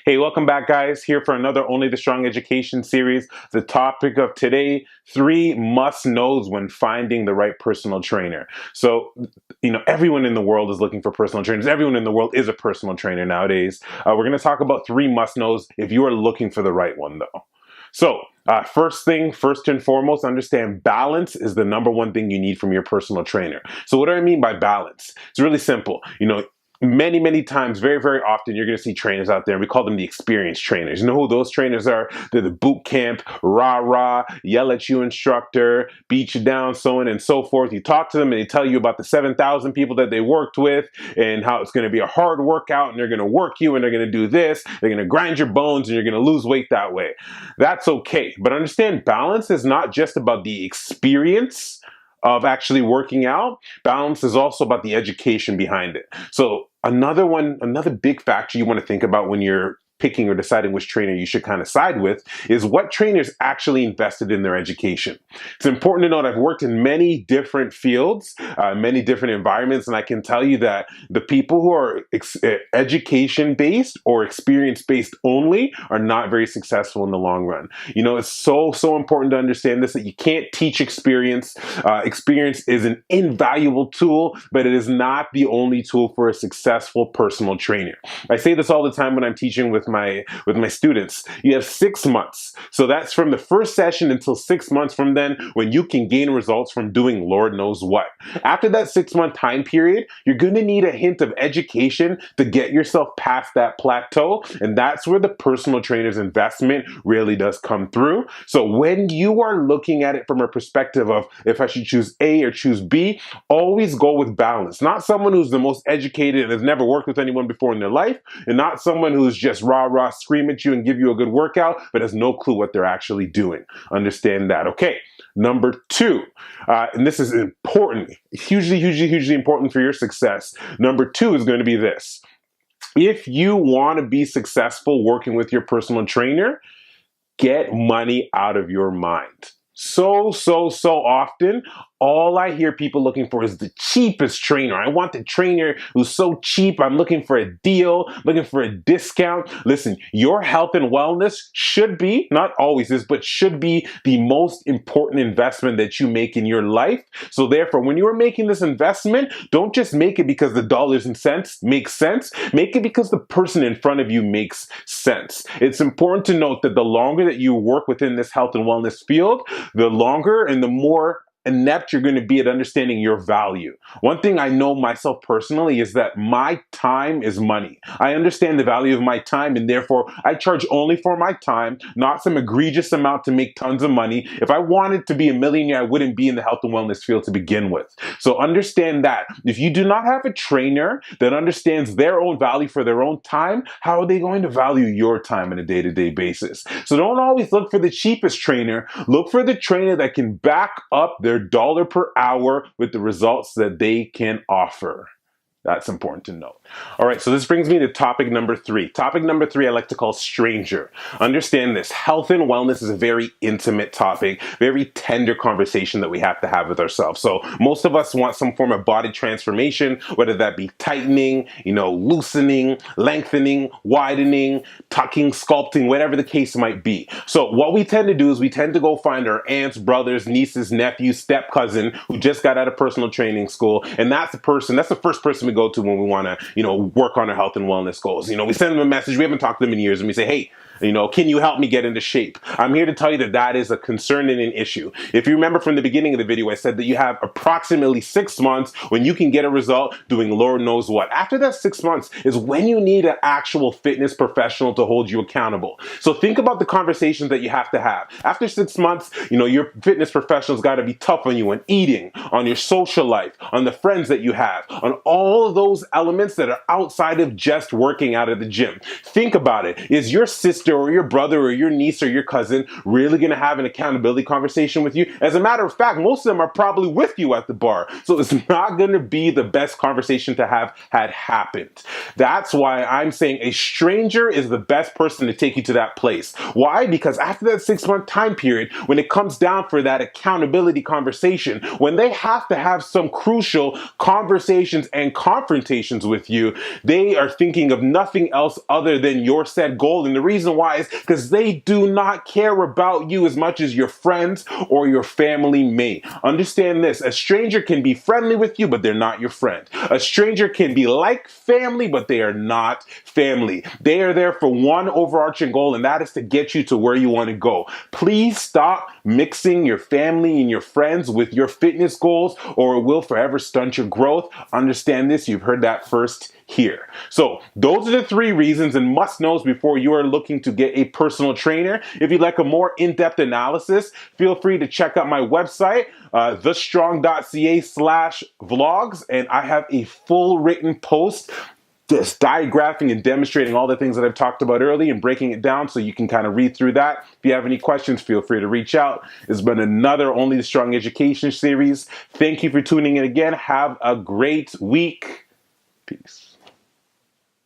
Hey, welcome back, guys. Here for another Only the Strong education series. The topic of today, 3 must-knows when finding the right personal trainer. So, everyone in the world is looking for personal trainers. Everyone in the world is a personal trainer nowadays. We're going to talk about 3 must-knows if you are looking for the right one, though. So, first and foremost, understand balance is the #1 thing you need from your personal trainer. So what do I mean by balance? It's really simple. Many times, very, very often, you're going to see trainers out there, and we call them the experienced trainers. You know who those trainers are? They're the boot camp, rah, yell at you instructor, beat you down, so on and so forth. You talk to them and they tell you about the 7,000 people that they worked with and how it's going to be a hard workout and they're going to work you and they're going to do this. They're going to grind your bones and you're going to lose weight that way. That's okay. But understand, balance is not just about the experience of actually working out. Balance is also about the education behind it. So another big factor you want to think about when you're picking or deciding which trainer you should kind of side with is what trainers actually invested in their education. It's important to note I've worked in many different fields, many different environments, and I can tell you that the people who are education-based or experience-based only are not very successful in the long run. It's so important to understand this, that you can't teach experience. Experience is an invaluable tool, but it is not the only tool for a successful personal trainer. I say this all the time when I'm teaching with my students. You have 6 months. So that's from the first session until 6 months from then when you can gain results from doing Lord knows what. After that 6-month time period, you're going to need a hint of education to get yourself past that plateau. And that's where the personal trainer's investment really does come through. So when you are looking at it from a perspective of if I should choose A or choose B, always go with balance. Not someone who's the most educated and has never worked with anyone before in their life, and not someone who's just rah, scream at you and give you a good workout, but has no clue what they're actually doing. Understand that. Okay. #2, and this is important, hugely important for your success. #2 is going to be this. If you want to be successful working with your personal trainer, get money out of your mind. So often, all I hear people looking for is the cheapest trainer. I want the trainer who's so cheap. I'm looking for a deal, looking for a discount. Listen, your health and wellness should be, not always is, but should be the most important investment that you make in your life. So therefore, when you are making this investment, don't just make it because the dollars and cents make sense. Make it because the person in front of you makes sense. It's important to note that the longer that you work within this health and wellness field, the longer and the more inept you're going to be at understanding your value. One thing I know myself personally is that my time is money. I understand the value of my time, and therefore I charge only for my time, not some egregious amount to make tons of money. If I wanted to be a millionaire, I wouldn't be in the health and wellness field to begin with. So understand that if you do not have a trainer that understands their own value for their own time, how are they going to value your time on a day-to-day basis? So don't always look for the cheapest trainer. Look for the trainer that can back up their dollar per hour with the results that they can offer. That's important to note. All right, so this brings me to topic #3. Topic #3 I like to call stranger. Understand this. Health and wellness is a very intimate topic, very tender conversation that we have to have with ourselves. So most of us want some form of body transformation, whether that be tightening, loosening, lengthening, widening, tucking, sculpting, whatever the case might be. So what we tend to do is we tend to go find our aunts, brothers, nieces, nephews, step-cousin who just got out of personal training school, and that's the first person we go to when we want to, work on our health and wellness goals. We send them a message. We haven't talked to them in years, and we say, hey, can you help me get into shape? I'm here to tell you that that is a concern and an issue. If you remember from the beginning of the video, I said that you have approximately 6 months when you can get a result doing Lord knows what. After that 6 months is when you need an actual fitness professional to hold you accountable. So think about the conversations that you have to have. After 6 months, your fitness professional's got to be tough on you on eating, on your social life, on the friends that you have, on all of those elements that are outside of just working out at the gym. Think about it. Is your system sister or your brother or your niece or your cousin really going to have an accountability conversation with you? As a matter of fact, most of them are probably with you at the bar. So it's not going to be the best conversation to have had happened. That's why I'm saying a stranger is the best person to take you to that place. Why? Because after that 6-month time period, when it comes down for that accountability conversation, when they have to have some crucial conversations and confrontations with you, they are thinking of nothing else other than your set goal. And the reason why is because they do not care about you as much as your friends or your family may. Understand this: a stranger can be friendly with you, but they're not your friend. A stranger can be like family, but they are not family. They are there for one overarching goal, and that is to get you to where you want to go. Please stop mixing your family and your friends with your fitness goals, or it will forever stunt your growth. Understand this. You've heard that first here. So those are the 3 reasons and must-knows before you are looking to get a personal trainer. If you'd like a more in-depth analysis, feel free to check out my website, thestrong.ca/vlogs, and I have a full written post just diagraphing and demonstrating all the things that I've talked about earlier and breaking it down so you can kind of read through that. If you have any questions, feel free to reach out. It's been another Only the Strong Education series. Thank you for tuning in again. Have a great week. Peace.